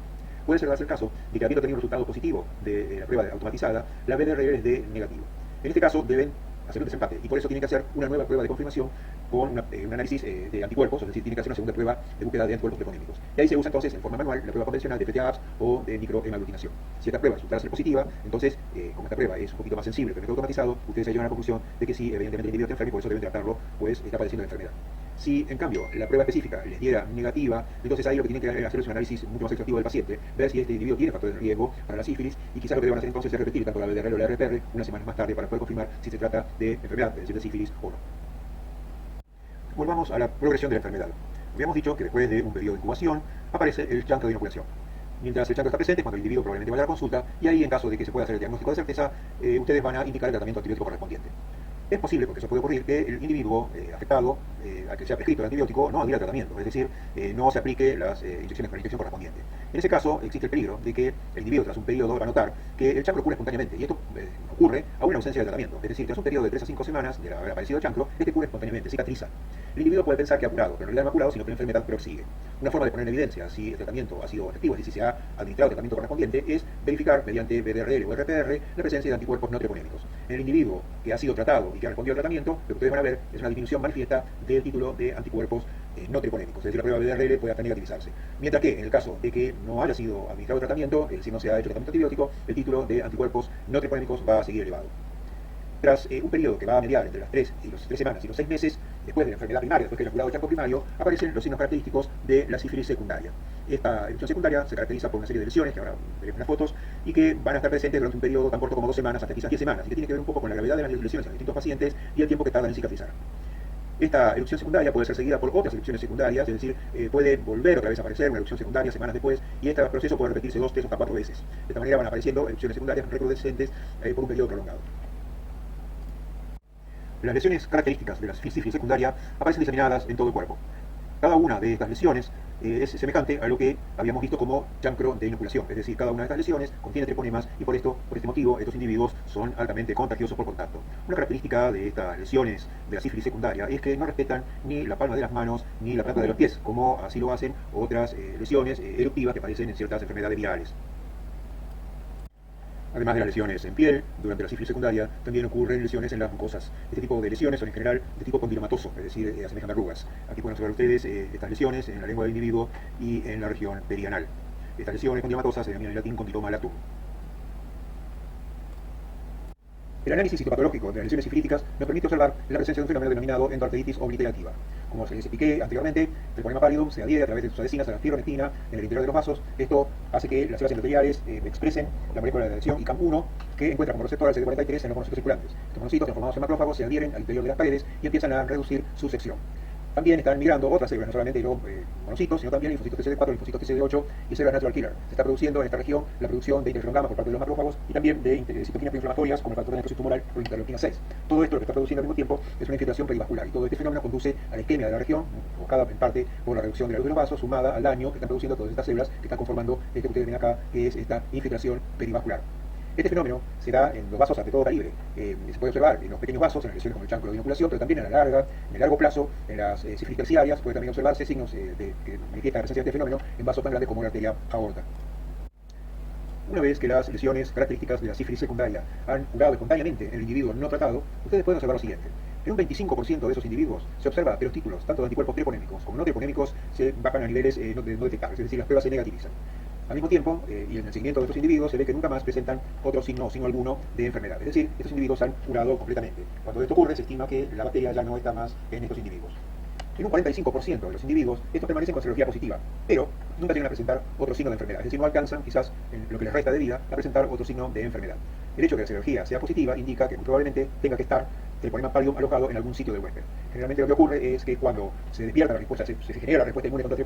Puede ser el caso de que habiendo tenido un resultado positivo de la prueba automatizada, la BDRL es de negativo. En este caso deben hacer un desempate y por eso tienen que hacer una nueva prueba de confirmación con un análisis de anticuerpos, es decir, tienen que hacer una segunda prueba de búsqueda de anticuerpos treponémicos. Y ahí se usa entonces en forma manual la prueba convencional de FTA-APS o de microhemoglutinación. Si esta prueba resulta ser positiva, entonces, como esta prueba es un poquito más sensible que el método automatizado, ustedes se llegan a la conclusión de que sí, evidentemente el individuo está enfermo y por eso deben tratarlo, pues está padeciendo la enfermedad. Si, en cambio, la prueba específica les diera negativa, entonces ahí lo que tienen que hacer es un análisis mucho más exhaustivo del paciente, ver si este individuo tiene factores de riesgo para la sífilis, y quizás lo que deban hacer entonces es repetir tanto la BDRL o la RPR una semana más tarde para poder confirmar si se trata de enfermedad, es decir, de sífilis o no. Volvamos a la progresión de la enfermedad. Habíamos dicho que después de un periodo de incubación aparece el chancro de inoculación. Mientras el chancro está presente, cuando el individuo probablemente vaya a la consulta, y ahí en caso de que se pueda hacer el diagnóstico de certeza, ustedes van a indicar el tratamiento antibiótico correspondiente. Es posible, porque eso puede ocurrir, que el individuo afectado, al que se ha prescrito el antibiótico, no adhiera al tratamiento, es decir, no se aplique las inyecciones con la inyección correspondiente. En ese caso, existe el peligro de que el individuo, tras un periodo, va a notar que el chancro cura espontáneamente, y esto ocurre aún en ausencia de tratamiento, es decir, tras un periodo de 3 a 5 semanas de haber aparecido el chancro, este cura espontáneamente, cicatriza. El individuo puede pensar que ha curado, pero en realidad no ha curado, sino que la enfermedad prosigue. Una forma de poner en evidencia si el tratamiento ha sido efectivo, es decir, si se ha administrado el tratamiento correspondiente, es verificar mediante BDRL o RPR la presencia de anticuerpos no treponémicos. En el individuo que ha sido tratado y que ha respondido al tratamiento, lo que ustedes van a ver es una disminución manifiesta del título de anticuerpos no treponémicos, es decir, la prueba BDRL puede hasta negativizarse. Mientras que en el caso de que no haya sido administrado el tratamiento, es decir, no se ha hecho el tratamiento antibiótico, el título de anticuerpos no treponémicos va a seguir elevado. Tras un periodo que va a mediar entre las 3 semanas y los 6 meses, después de la enfermedad primaria, después que haya curado el chancro primario, aparecen los signos característicos de la sífilis secundaria. Esta erupción secundaria se caracteriza por una serie de lesiones, que ahora veremos en las fotos, y que van a estar presentes durante un periodo tan corto como 2 semanas, hasta quizás 10 semanas, y que tiene que ver un poco con la gravedad de las lesiones en distintos pacientes y el tiempo que tardan en cicatrizar. Esta erupción secundaria puede ser seguida por otras erupciones secundarias, es decir, puede volver otra vez a aparecer una erupción secundaria semanas después, y este proceso puede repetirse 2, 3 o hasta 4 veces. De esta manera van apareciendo erupciones secundarias recrudescentes por un periodo prolongado. Las lesiones características de la sífilis secundaria aparecen diseminadas en todo el cuerpo. Cada una de estas lesiones es semejante a lo que habíamos visto como chancro de inoculación, es decir, cada una de estas lesiones contiene treponemas y por este motivo estos individuos son altamente contagiosos por contacto. Una característica de estas lesiones de la sífilis secundaria es que no respetan ni la palma de las manos ni la planta de los pies, como así lo hacen otras lesiones eruptivas que aparecen en ciertas enfermedades virales. Además de las lesiones en piel, durante la sífilis secundaria también ocurren lesiones en las mucosas. Este tipo de lesiones son en general de tipo condilomatoso, es decir, asemejan arrugas. Aquí pueden observar ustedes estas lesiones en la lengua del individuo y en la región perianal. Estas lesiones condilomatosas se denominan en latín condiloma latum. El análisis histopatológico de las lesiones sifilíticas nos permite observar la presencia de un fenómeno denominado endoarteritis obliterativa. Como se les expliqué anteriormente, el treponema pallidum se adhiere a través de sus adhesinas a la fibronectina en el interior de los vasos. Esto hace que las células endoteliales expresen la molécula de adhesión ICAM1, que encuentra como receptor al CD43 en los monocitos circulantes. Estos monocitos, transformados en macrófagos, se adhieren al interior de las paredes y empiezan a reducir su sección. También están migrando otras células, no solamente los monocitos, sino también linfocitos TCD4, linfocitos TCD8 y células natural killer. Se está produciendo en esta región la producción de interferón gamma por parte de los macrófagos y también de citoquinas proinflamatorias como el factor de necrosis tumoral o interleuquina 6. Todo esto lo que está produciendo al mismo tiempo es una infiltración perivascular y todo este fenómeno conduce a la isquemia de la región, provocada en parte por la reducción de la luz de los vasos, sumada al daño que están produciendo todas estas células que están conformando esto que ustedes ven acá, que es esta infiltración perivascular. Este fenómeno se da en los vasos de todo calibre. Se puede observar en los pequeños vasos, en las lesiones como el chancro de inoculación, pero también en el largo plazo, en las sífilis terciarias, puede también observarse signos que manifiestan la presencia de este fenómeno en vasos tan grandes como la arteria aorta. Una vez que las lesiones características de la sífilis secundaria han curado espontáneamente en el individuo no tratado, ustedes pueden observar lo siguiente. En un 25% de esos individuos se observa que los títulos, tanto de anticuerpos treponémicos como no treponémicos, se bajan a niveles no detectables, es decir, las pruebas se negativizan. Al mismo tiempo, y en el seguimiento de estos individuos, se ve que nunca más presentan otro signo o signo alguno de enfermedad. Es decir, estos individuos han curado completamente. Cuando esto ocurre, se estima que la bacteria ya no está más en estos individuos. En un 45% de los individuos, estos permanecen con serología positiva, pero nunca llegan a presentar otro signo de enfermedad. Es decir, no alcanzan, quizás en lo que les resta de vida, a presentar otro signo de enfermedad. El hecho de que la serología sea positiva indica que probablemente tenga que estar el treponema pallidum alojado en algún sitio del huésped. Generalmente lo que ocurre es que cuando se despierta la respuesta, se genera la respuesta inmune contra el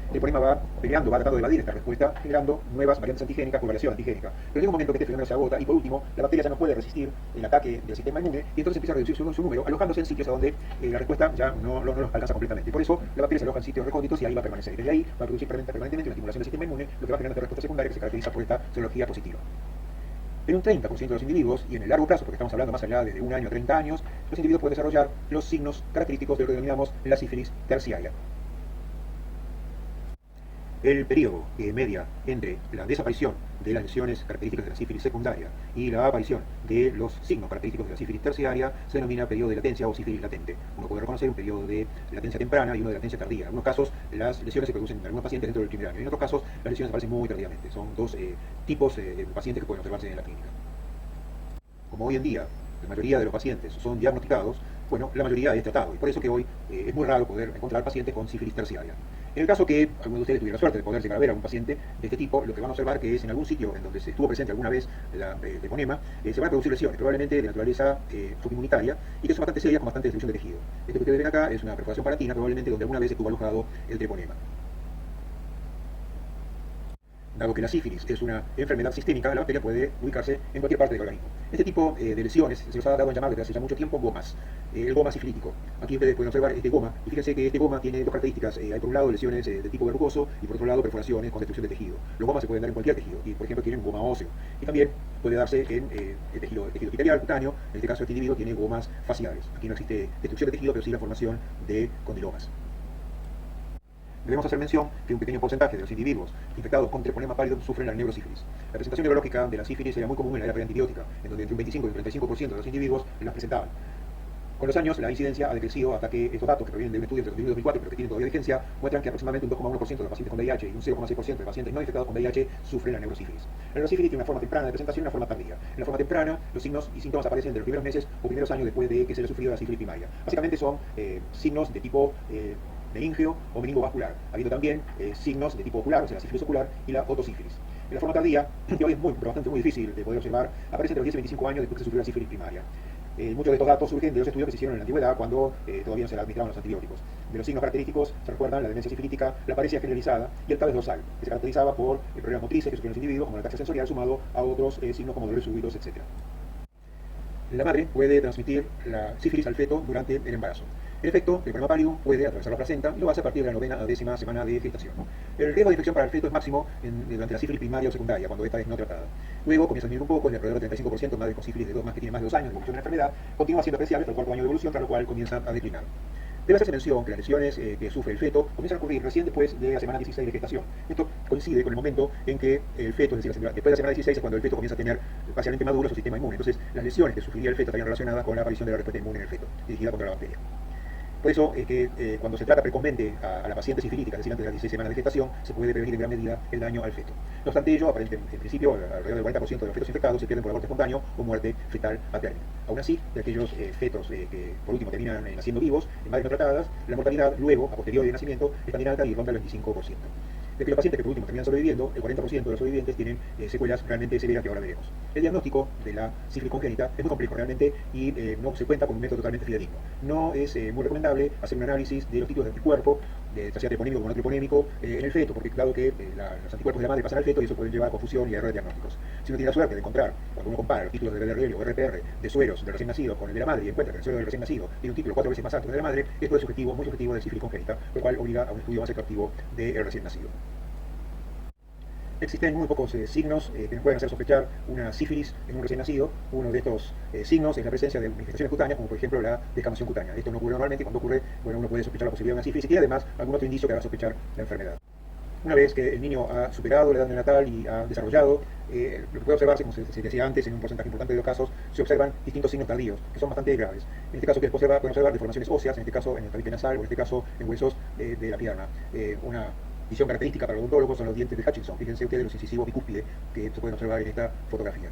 treponema va peleando, va tratando de evadir esta respuesta, generando nuevas variantes antigénicas por variación antigénica. Pero llega un momento que este fenómeno se agota y por último, la bacteria ya no puede resistir el ataque del sistema inmune y entonces empieza a reducir su número, alojándose en sitios a donde la respuesta ya no los alcanza completamente. Por eso la bacteria se aloja en sitios recónditos y ahí va a permanecer. Y desde ahí va a producir permanentemente una estimulación del sistema inmune, lo que va a generar esta respuesta secundaria que se caracteriza por esta serología positiva. En un 30% de los individuos, y en el largo plazo, porque estamos hablando más allá de 1 año a 30 años, los individuos pueden desarrollar los signos característicos de lo que denominamos la sífilis terciaria. El periodo que media entre la desaparición de las lesiones características de la sífilis secundaria y la aparición de los signos característicos de la sífilis terciaria se denomina periodo de latencia o sífilis latente. Uno puede reconocer un periodo de latencia temprana y uno de latencia tardía. En algunos casos las lesiones se producen en algunos pacientes dentro del primer año, y en otros casos las lesiones aparecen muy tardíamente. Son dos tipos de pacientes que pueden observarse en la clínica. Como hoy en día la mayoría de los pacientes son diagnosticados, bueno, la mayoría es tratado, y por eso que hoy es muy raro poder encontrar pacientes con sífilis terciaria. En el caso que alguno de ustedes tuviera la suerte de poder llegar a ver a un paciente de este tipo, lo que van a observar que es en algún sitio en donde se estuvo presente alguna vez el treponema, se van a producir lesiones, probablemente de naturaleza subinmunitaria, y que son bastante serias con bastante destrucción de tejido. Esto que ustedes ven acá es una perforación palatina, probablemente donde alguna vez estuvo alojado el treponema. Dado que la sífilis es una enfermedad sistémica, la bacteria puede ubicarse en cualquier parte del organismo. Este tipo de lesiones se los ha dado en llamar desde hace ya mucho tiempo gomas. El goma sifilítico. Aquí ustedes pueden observar este goma, y fíjense que este goma tiene dos características. Hay por un lado lesiones de tipo verrucoso y por otro lado perforaciones con destrucción de tejido. Los gomas se pueden dar en cualquier tejido, y por ejemplo tienen goma óseo. Y también puede darse en el tejido epitelial cutáneo. En este caso este individuo tiene gomas faciales. Aquí no existe destrucción de tejido, pero sí la formación de condilomas. Debemos hacer mención que un pequeño porcentaje de los individuos infectados con treponema pallidum sufren la neurosífilis. La presentación neurológica de la sífilis era muy común en la era preantibiótica, en donde entre un 25 y un 35% de los individuos las presentaban. Con los años, la incidencia ha decrecido hasta que estos datos, que provienen de un estudio entre 2000 y 2004, pero que tienen todavía vigencia, muestran que aproximadamente un 2,1% de los pacientes con VIH y un 0,6% de pacientes no infectados con VIH sufren la neurosífilis. La neurosífilis tiene una forma temprana de presentación y una forma tardía. En la forma temprana, los signos y síntomas aparecen de los primeros meses o primeros años después de que se haya sufrido la sífilis primaria. Básicamente son signos de tipo meningeo o meningovascular, habiendo también signos de tipo ocular, o sea, la sífilis ocular y la otosífilis. En la forma tardía, que hoy es bastante muy difícil de poder observar, aparece entre los 10 y 25 años después de sufrir la sífilis primaria. Muchos de estos datos surgen de los estudios que se hicieron en la antigüedad, cuando todavía no se administraban los antibióticos. De los signos característicos se recuerdan la demencia sifilítica, la paresia generalizada y el cables dorsal, que se caracterizaba por problemas motrices que sufrían los individuos, como la ataxia sensorial, sumado a otros signos como dolores súbitos, etc. La madre puede transmitir la sífilis al feto durante el embarazo. En efecto, el Treponema pallidum puede atravesar la placenta y lo hace a partir de la 9ª a 10ª semana de gestación, ¿no? El riesgo de infección para el feto es máximo durante la sífilis primaria o secundaria, cuando esta es no tratada. Luego comienza a disminuir un poco, es de alrededor del 35%, madres con sífilis de más que tiene más de 2 años de evolución de la enfermedad, continúa siendo apreciable hasta el cuarto año de evolución, tras lo cual comienza a declinar. Debe hacerse mención que las lesiones que sufre el feto comienzan a ocurrir recién después de la semana 16 de gestación. Esto coincide con el momento en que el feto, es decir, después de la semana 16 es cuando el feto comienza a tener parcialmente maduro su sistema inmune. Entonces, las lesiones que sufriría el feto estarían relacionadas con la aparición de la respuesta inmune en el feto, dirigida contra la bacteria. Por eso es que cuando se trata precozmente a la paciente sifilítica, es decir, antes de las 16 semanas de gestación, se puede prevenir en gran medida el daño al feto. No obstante ello, en principio, alrededor del 40% de los fetos infectados se pierden por aborto espontáneo o muerte fetal paterna. Aún así, de aquellos fetos que por último terminan naciendo vivos, en madres no tratadas, la mortalidad luego, a posteriori del nacimiento, es también alta y ronda el 25%. De que los pacientes que por último terminan sobreviviendo, el 40% de los sobrevivientes tienen secuelas realmente severas que ahora veremos. El diagnóstico de la sífilis congénita es muy complejo realmente y no se cuenta con un método totalmente fidedigno. No es muy recomendable hacer un análisis de los títulos de anticuerpo, ya sea treponémico como no treponémico, en el feto, porque claro que los anticuerpos de la madre pasan al feto y eso puede llevar a confusión y a errores diagnósticos. Si uno tiene la suerte de encontrar, cuando uno compara los títulos de BRL o RPR de sueros del recién nacido con el de la madre y encuentra que el suero del recién nacido tiene un título 4 veces más alto que el de la madre, esto es subjetivo, muy subjetivo de sífilis congénita, lo cual obliga a un estudio más exhaustivo del recién nacido. Existen muy pocos signos que nos pueden hacer sospechar una sífilis en un recién nacido. Uno de estos signos es la presencia de manifestaciones cutáneas, como por ejemplo la descamación cutánea. Esto no ocurre normalmente y cuando ocurre, bueno, uno puede sospechar la posibilidad de una sífilis y además algún otro indicio que haga sospechar la enfermedad. Una vez que el niño ha superado la edad neonatal y ha desarrollado, lo que puede observarse, como se decía antes, en un porcentaje importante de los casos, se observan distintos signos tardíos, que son bastante graves. En este caso, que pueden observar deformaciones óseas, en este caso en el tabique nasal, o en este caso en huesos de la pierna. Una visión característica para los odontólogos son los dientes de Hutchinson. Fíjense ustedes los incisivos bicúspide que se pueden observar en esta fotografía.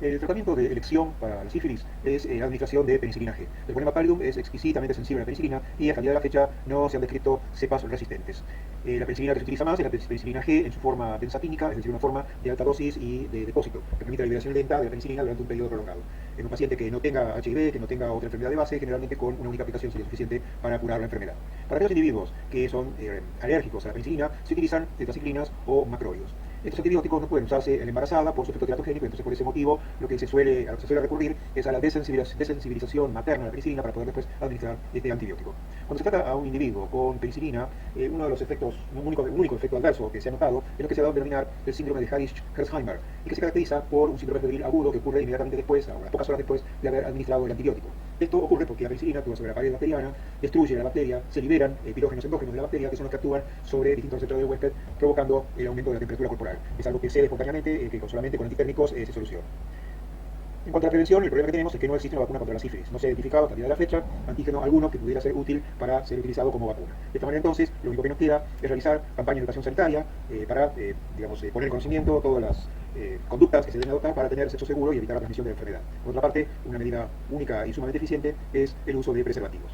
El tratamiento de elección para la sífilis es la administración de penicilina G. El Treponema pallidum es exquisitamente sensible a la penicilina y hasta el día de la fecha no se han descrito cepas resistentes. La penicilina que se utiliza más es la penicilina G en su forma benzatínica, es decir, una forma de alta dosis y de depósito, que permite la liberación lenta de la penicilina durante un periodo prolongado. En un paciente que no tenga HIV, que no tenga otra enfermedad de base, generalmente con una única aplicación sería suficiente para curar la enfermedad. Para aquellos individuos que son alérgicos a la penicilina, se utilizan tetraciclinas o macrólidos. Estos antibióticos no pueden usarse en la embarazada por su efecto teratogénico, entonces por ese motivo a lo que se suele recurrir es a la desensibilización materna de la penicilina para poder después administrar este antibiótico. Cuando se trata a un individuo con penicilina, uno de los efectos, un único efecto adverso que se ha notado es lo que se ha dado a denominar el síndrome de Harris-Herzheimer, y que se caracteriza por un síndrome febril agudo que ocurre inmediatamente después, a unas pocas horas después de haber administrado el antibiótico. Esto ocurre porque la penicilina actúa sobre la pared bacteriana, destruye la bacteria, se liberan pirógenos endógenos de la bacteria, que son los que actúan sobre distintos receptores del huésped, provocando el aumento de la temperatura corporal. Es algo que cede espontáneamente, que solamente con antitérmicos se soluciona. En cuanto a la prevención, el problema que tenemos es que no existe una vacuna contra la sífilis. No se ha identificado hasta el día de la fecha antígeno alguno que pudiera ser útil para ser utilizado como vacuna. De esta manera, entonces, lo único que nos queda es realizar campañas de educación sanitaria para poner en conocimiento todas las conductas que se deben adoptar para tener sexo seguro y evitar la transmisión de la enfermedad. Por otra parte, una medida única y sumamente eficiente es el uso de preservativos.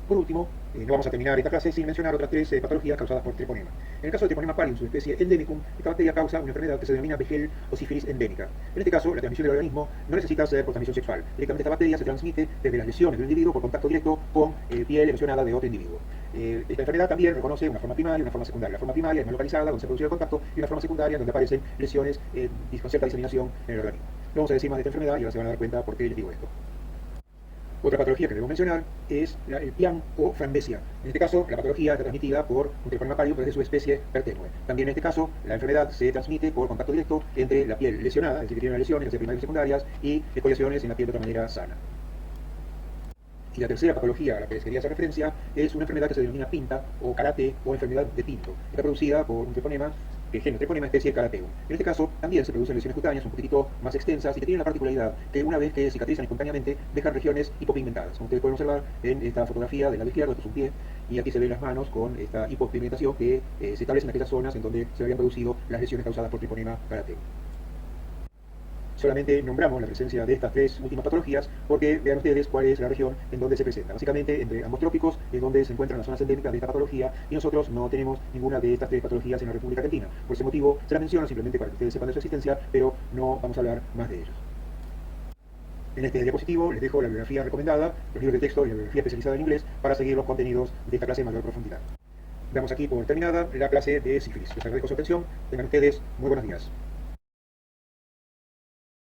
Por último, no vamos a terminar esta clase sin mencionar otras 3 patologías causadas por treponema. En el caso de Treponema pallidum, su especie endemicum, esta bacteria causa una enfermedad que se denomina vejel o sífilis endémica. En este caso, la transmisión del organismo no necesita ser por transmisión sexual. Directamente esta bacteria se transmite desde las lesiones del individuo por contacto directo con piel erosionada de otro individuo. Esta enfermedad también reconoce una forma primaria y una forma secundaria. La forma primaria es más localizada, donde se produce el contacto, y una forma secundaria donde aparecen lesiones con cierta diseminación en el organismo. No vamos a decir más de esta enfermedad y ahora se van a dar cuenta por qué les digo esto. Otra patología que debemos mencionar es el pian o frambesia. En este caso, la patología está transmitida por un Treponema pallidum de su especie Pertenue. También en este caso, la enfermedad se transmite por contacto directo entre la piel lesionada, es decir, que tiene lesiones, ya sea primarias o secundarias, y escoriaciones en la piel de otra manera sana. Y la tercera patología a la que les quería hacer referencia es una enfermedad que se denomina pinta o karate o enfermedad de Pinto. Está producida por un treponema, que género treponema especie Carateum. En este caso también se producen lesiones cutáneas un poquitito más extensas y que tienen la particularidad que una vez que cicatrizan espontáneamente dejan regiones hipopigmentadas. Como ustedes pueden observar en esta fotografía del lado izquierdo, esto es un pie, y aquí se ven las manos con esta hipopigmentación que se establece en aquellas zonas en donde se habían producido las lesiones causadas por Treponema Carateum. Solamente nombramos la presencia de estas 3 últimas patologías porque vean ustedes cuál es la región en donde se presenta. Básicamente, entre ambos trópicos es donde se encuentran las zonas endémicas de esta patología y nosotros no tenemos ninguna de estas 3 patologías en la República Argentina. Por ese motivo, se las menciono simplemente para que ustedes sepan de su existencia, pero no vamos a hablar más de ellos. En este diapositivo les dejo la bibliografía recomendada, los libros de texto y la bibliografía especializada en inglés para seguir los contenidos de esta clase en mayor profundidad. Damos aquí por terminada la clase de sífilis. Les agradezco su atención. Tengan ustedes muy buenos días.